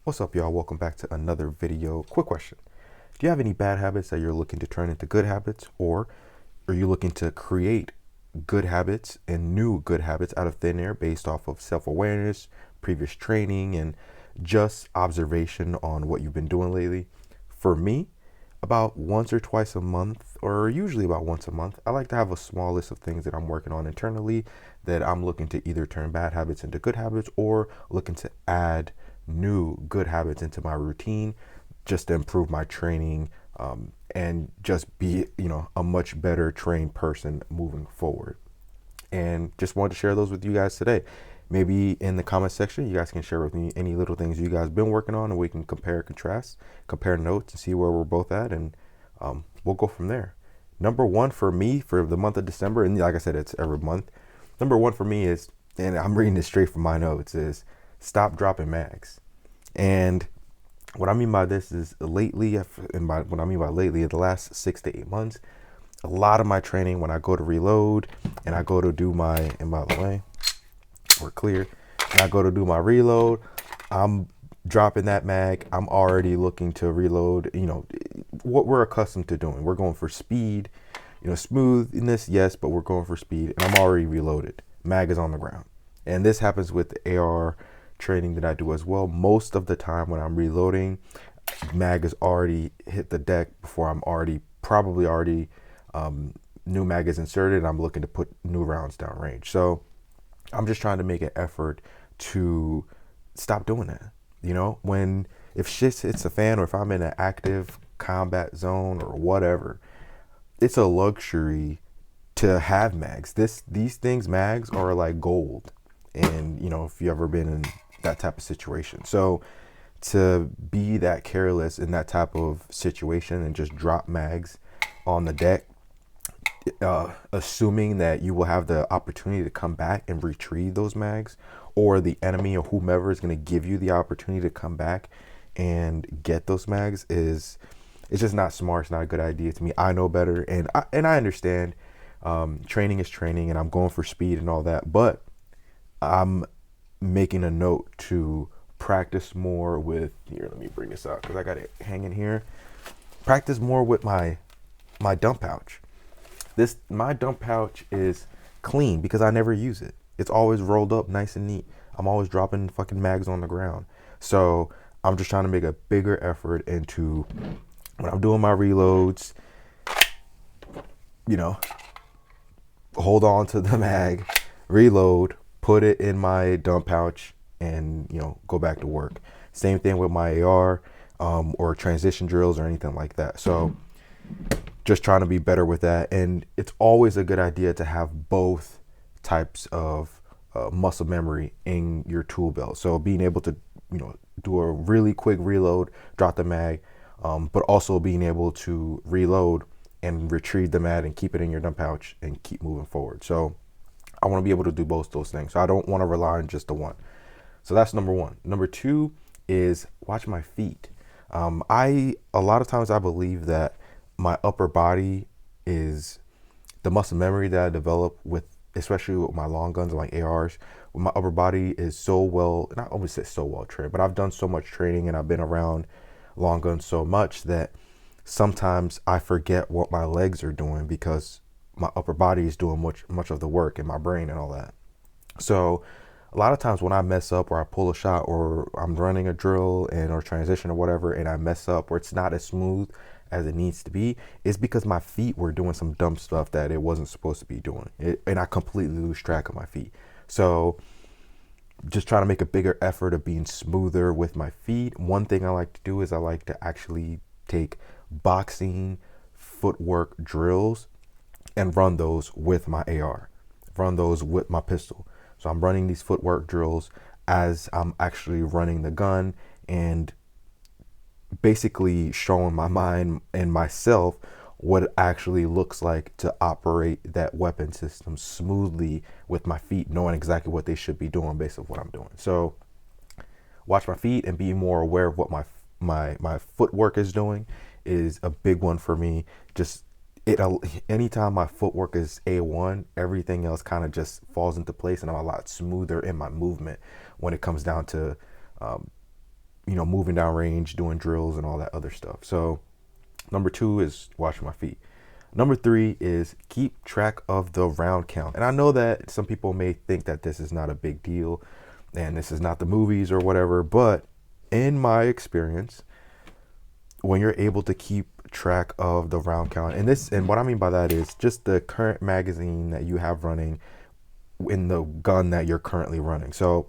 What's up, y'all? Welcome back to another video. Quick question. Do you have any bad habits that you're looking to turn into good habits, or are you looking to create good habits and new good habits out of thin air based off of self-awareness, previous training, and just observation on what you've been doing lately? For me, about once or twice a month, or usually about once a month, I like to have a small list of things that I'm working on internally that I'm looking to either turn bad habits into good habits or looking to add new good habits into my routine just to improve my training, and just be, a much better trained person moving forward. And just wanted to share those with you guys today. Maybe in the comment section, you guys can share with me any little things you guys been working on, and we can compare, contrast, compare notes, and see where we're both at, and we'll go from there. Number one for me for the month of December, and like I said, it's every month. Number one for me is, and I'm reading this straight from my notes, is stop dropping mags. And what I mean by this is lately, what I mean by lately, in the last 6 to 8 months, a lot of my training when I go to reload and I go to do my, and by the way, we're clear, and I go to do my reload, I'm dropping that mag. I'm already looking to reload, what we're accustomed to doing. We're going for speed, smoothness, yes, but we're going for speed, and I'm already reloaded. Mag is on the ground. And this happens with the AR training that I do as well. Most of the time when I'm reloading, mag is already hit the deck before I'm probably already new mag is inserted, and I'm looking to put new rounds down range. So I'm just trying to make an effort to stop doing that. When if shit hits a fan, or if I'm in an active combat zone or whatever, it's a luxury to have mags. These things, mags are like gold. And if you ever been in that type of situation. So to be that careless in that type of situation and just drop mags on the deck, assuming that you will have the opportunity to come back and retrieve those mags, or the enemy or whomever is going to give you the opportunity to come back and get those mags, it's just not smart. It's not a good idea to me. I know better, and I understand. Training is training, and I'm going for speed and all that, but I'm making a note to practice more with, here, let me bring this out because I got it hanging here. Practice more with my dump pouch. My dump pouch is clean because I never use it. It's always rolled up nice and neat. I'm always dropping fucking mags on the ground. So I'm just trying to make a bigger effort into, when I'm doing my reloads, hold on to the mag, reload, put it in my dump pouch, and go back to work. Same thing with my AR, or transition drills or anything like that. So just trying to be better with that. And it's always a good idea to have both types of muscle memory in your tool belt. So being able to do a really quick reload, drop the mag, but also being able to reload and retrieve the mag and keep it in your dump pouch and keep moving forward. So I want to be able to do both those things. So I don't want to rely on just the one. So that's number one. Number two is watch my feet. A lot of times I believe that my upper body is the muscle memory that I develop with, especially with my long guns and like ARs. My upper body is so well, not always say so well trained, but I've done so much training and I've been around long guns so much that sometimes I forget what my legs are doing because my upper body is doing much of the work in my brain and all that. So a lot of times when I mess up, or I pull a shot, or I'm running a drill or transition or whatever, and I mess up, or it's not as smooth as it needs to be, it's because my feet were doing some dumb stuff that it wasn't supposed to be doing, and I completely lose track of my feet. So just trying to make a bigger effort of being smoother with my feet. One thing I like to do is I like to actually take boxing footwork drills and run those with my AR, run those with my pistol. So I'm running these footwork drills as I'm actually running the gun, and basically showing my mind and myself what it actually looks like to operate that weapon system smoothly with my feet, knowing exactly what they should be doing based on what I'm doing. So watch my feet and be more aware of what my footwork is doing is a big one for me. Just anytime my footwork is A1, everything else kind of just falls into place, and I'm a lot smoother in my movement when it comes down to moving down range, doing drills and all that other stuff. So number 2 is watching my feet. Number 3 is keep track of the round count. And I know that some people may think that this is not a big deal and this is not the movies or whatever, but in my experience, when you're able to keep track of the round count, and what I mean by that is just the current magazine that you have running in the gun that you're currently running. So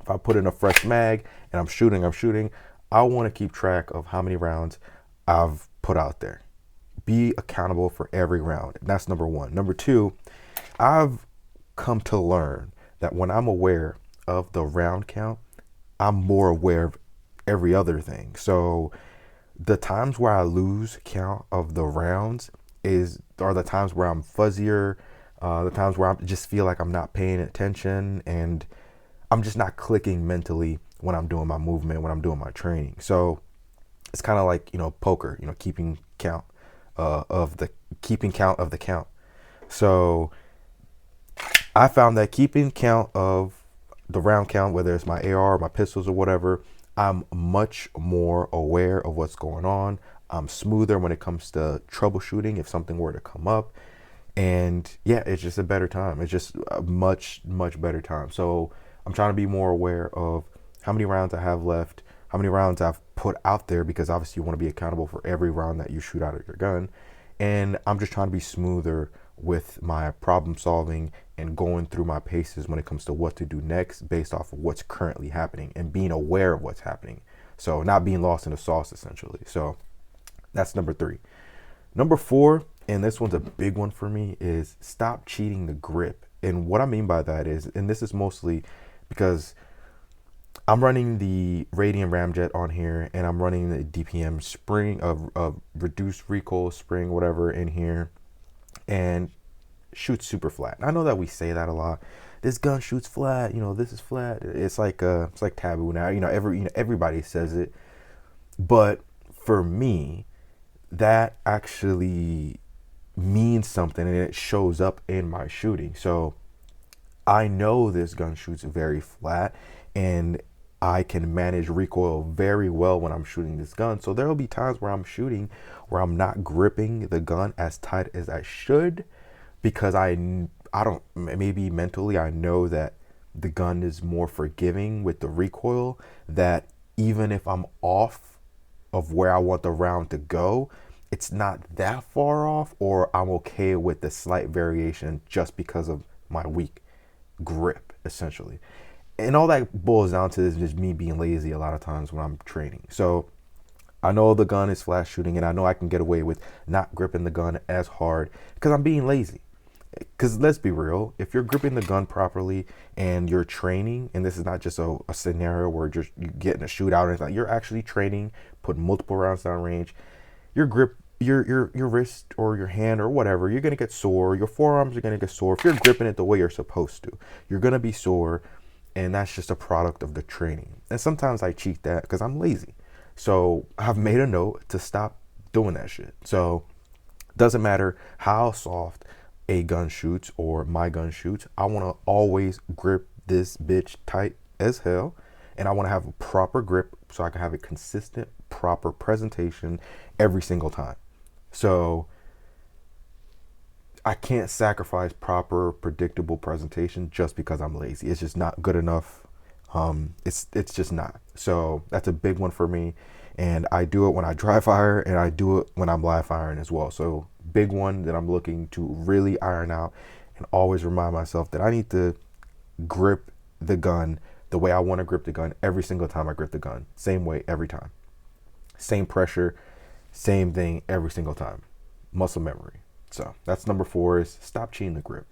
if I put in a fresh mag and I'm shooting, I want to keep track of how many rounds I've put out there. Be accountable for every round. And that's number 1. Number 2, I've come to learn that when I'm aware of the round count, I'm more aware of every other thing. So the times where I lose count of the rounds are the times where I'm fuzzier, the times where I just feel like I'm not paying attention and I'm just not clicking mentally when I'm doing my movement, when I'm doing my training. So it's kind of like, poker, keeping count of the count. So I found that keeping count of the round count, whether it's my AR, my pistols or whatever, I'm much more aware of what's going on. I'm smoother when it comes to troubleshooting if something were to come up. And yeah, it's just a better time. It's just a much, much better time. So I'm trying to be more aware of how many rounds I have left, how many rounds I've put out there, because obviously you want to be accountable for every round that you shoot out of your gun. And I'm just trying to be smoother with my problem solving and going through my paces when it comes to what to do next based off of what's currently happening and being aware of what's happening. So not being lost in the sauce, essentially. So that's number 3. Number 4, and this one's a big one for me, is stop cheating the grip. And what I mean by that is, and this is mostly because I'm running the Radian Ramjet on here and I'm running the DPM spring of reduced recoil spring, whatever, in here, and shoots super flat. I know that we say that a lot. This gun shoots flat, this is flat. It's like taboo now. Everybody says it. But for me, that actually means something and it shows up in my shooting. So I know this gun shoots very flat and I can manage recoil very well when I'm shooting this gun. So there will be times where I'm shooting where I'm not gripping the gun as tight as I should, because I don't, maybe mentally I know that the gun is more forgiving with the recoil, that even if I'm off of where I want the round to go, it's not that far off, or I'm okay with the slight variation just because of my weak grip, essentially. And all that boils down to is just me being lazy a lot of times when I'm training. So I know the gun is flat shooting and I know I can get away with not gripping the gun as hard because I'm being lazy. Because let's be real, if you're gripping the gun properly and you're training, and this is not just a scenario where you're getting a shootout or anything, you're actually training, putting multiple rounds down range, your grip, your wrist or your hand or whatever, you're gonna get sore. Your forearms are gonna get sore. If you're gripping it the way you're supposed to, you're gonna be sore, and that's just a product of the training. And sometimes I cheat that because I'm lazy. So I've made a note to stop doing that shit. So doesn't matter how soft a gun shoots or my gun shoots, I want to always grip this bitch tight as hell, and I want to have a proper grip so I can have a consistent, proper presentation every single time. So I can't sacrifice proper, predictable presentation just because I'm lazy. It's just not good enough. It's just not. So that's a big one for me, and I do it when I dry fire and I do it when I'm live firing as well. So big one that I'm looking to really iron out and always remind myself that I need to grip the gun the way I want to grip the gun every single time I grip the gun. Same way every time. Same pressure, same thing every single time. Muscle memory. So that's number 4, is stop cheating the grip.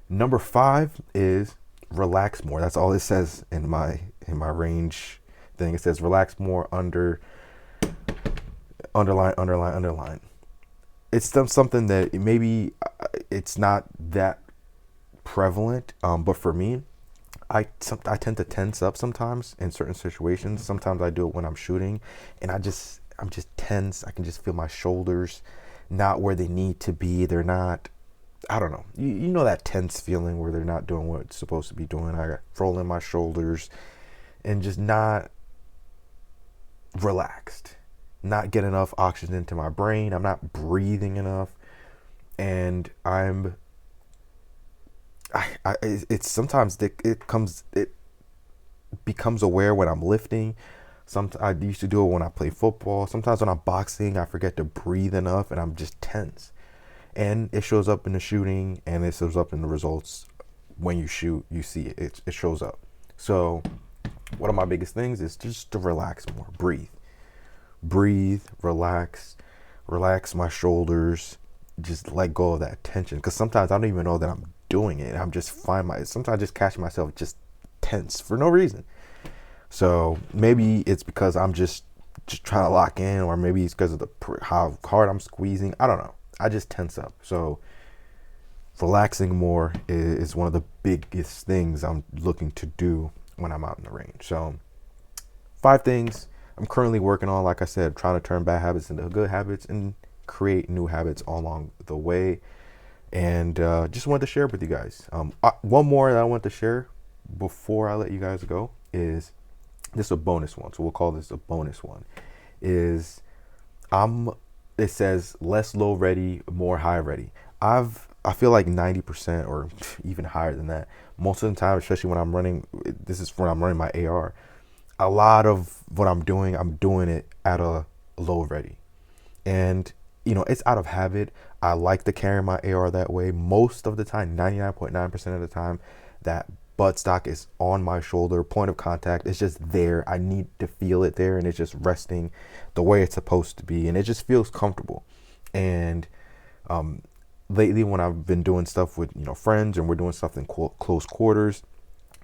Number 5 is relax more. That's all it says in my range thing. It says relax more, underline. It's something that maybe it's not that prevalent, but for me, I tend to tense up sometimes in certain situations. Sometimes I do it when I'm shooting, and I'm just tense. I can just feel my shoulders not where they need to be. They're not, I don't know. You know that tense feeling where they're not doing what it's supposed to be doing. I got rolling my shoulders and just not relaxed, not getting enough oxygen into my brain. I'm not breathing enough, and it's sometimes it becomes aware when I'm lifting. I used to do it when I play football. Sometimes when I'm boxing, I forget to breathe enough, and I'm just tense. And it shows up in the shooting, and it shows up in the results. When you shoot, you see it shows up. So one of my biggest things is just to relax more. Breathe, relax my shoulders, just let go of that tension, because sometimes I don't even know that I'm doing it. I'm just sometimes I just catch myself just tense for no reason. So maybe it's because I'm just trying to lock in, or maybe it's because of how hard I'm squeezing. I don't know. I just tense up. So relaxing more is one of the biggest things I'm looking to do when I'm out in the range. So 5 things I'm currently working on. Like I said, trying to turn bad habits into good habits and create new habits all along the way. And just wanted to share it with you guys. One more that I want to share before I let you guys go is this a bonus one. So we'll call this a bonus one. It says less low ready, more high ready. I feel like 90% or even higher than that most of the time, especially when I'm running. This is when I'm running my AR. A lot of what I'm doing it at a low ready, and it's out of habit. I like to carry my AR that way most of the time. 99.9% of the time, that buttstock is on my shoulder, point of contact. It's just there. I need to feel it there, and it's just resting the way it's supposed to be, and it just feels comfortable. And lately, when I've been doing stuff with friends, and we're doing stuff in close quarters,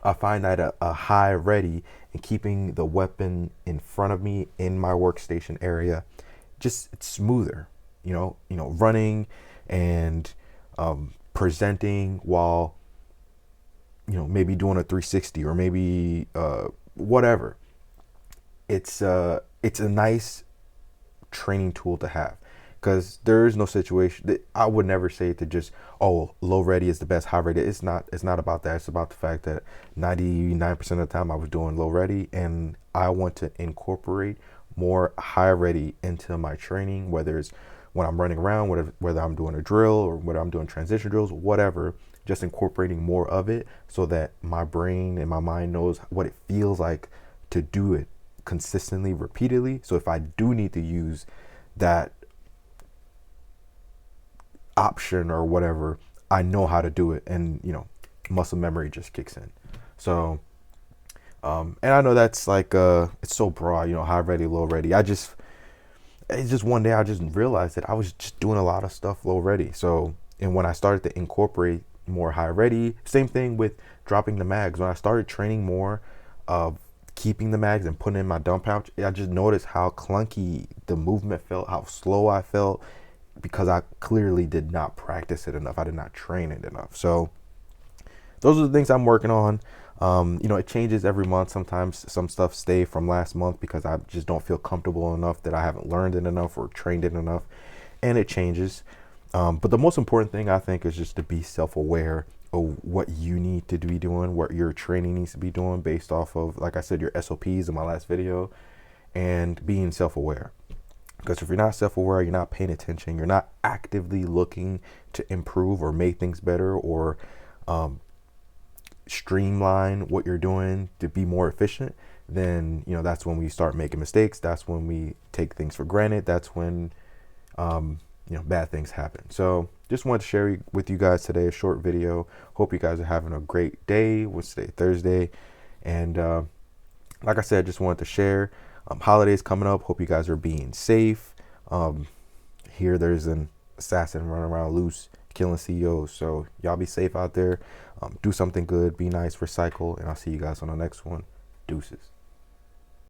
I find that a high ready and keeping the weapon in front of me in my workstation area, just it's smoother. Running and presenting while maybe doing a 360 or maybe whatever. It's a nice training tool to have, because there is no situation that I would never say to just, oh, low ready is the best, high ready. It's not about that. It's about the fact that 99% of the time I was doing low ready, and I want to incorporate more high ready into my training, whether it's when I'm running around, whether I'm doing a drill or whether I'm doing transition drills, whatever, just incorporating more of it so that my brain and my mind knows what it feels like to do it consistently, repeatedly. So if I do need to use that option or whatever, I know how to do it, and muscle memory just kicks in. So and I know that's like it's so broad, high ready, low ready. It's just one day I just realized that I was just doing a lot of stuff low ready. So, and when I started to incorporate more high ready, same thing with dropping the mags. When I started training more of keeping the mags and putting in my dump pouch, I just noticed how clunky the movement felt, how slow I felt, because I clearly did not practice it enough. I did not train it enough. So those are the things I'm working on. It changes every month. Sometimes some stuff stay from last month because I just don't feel comfortable enough, that I haven't learned it enough or trained it enough, and it changes. But the most important thing, I think, is just to be self-aware of what you need to be doing, what your training needs to be doing based off of, like I said, your SOPs in my last video, and being self-aware. Because if you're not self-aware, you're not paying attention, you're not actively looking to improve or make things better, or streamline what you're doing to be more efficient, then that's when we start making mistakes. That's when we take things for granted. That's when bad things happen. So just wanted to share with you guys today a short video. Hope you guys are having a great day. What's today? Thursday. And like I said, just wanted to share. Holidays coming up. Hope you guys are being safe. Here there's an assassin running around loose, killing CEOs. So y'all be safe out there. Do something good. Be nice. Recycle. And I'll see you guys on the next one. Deuces.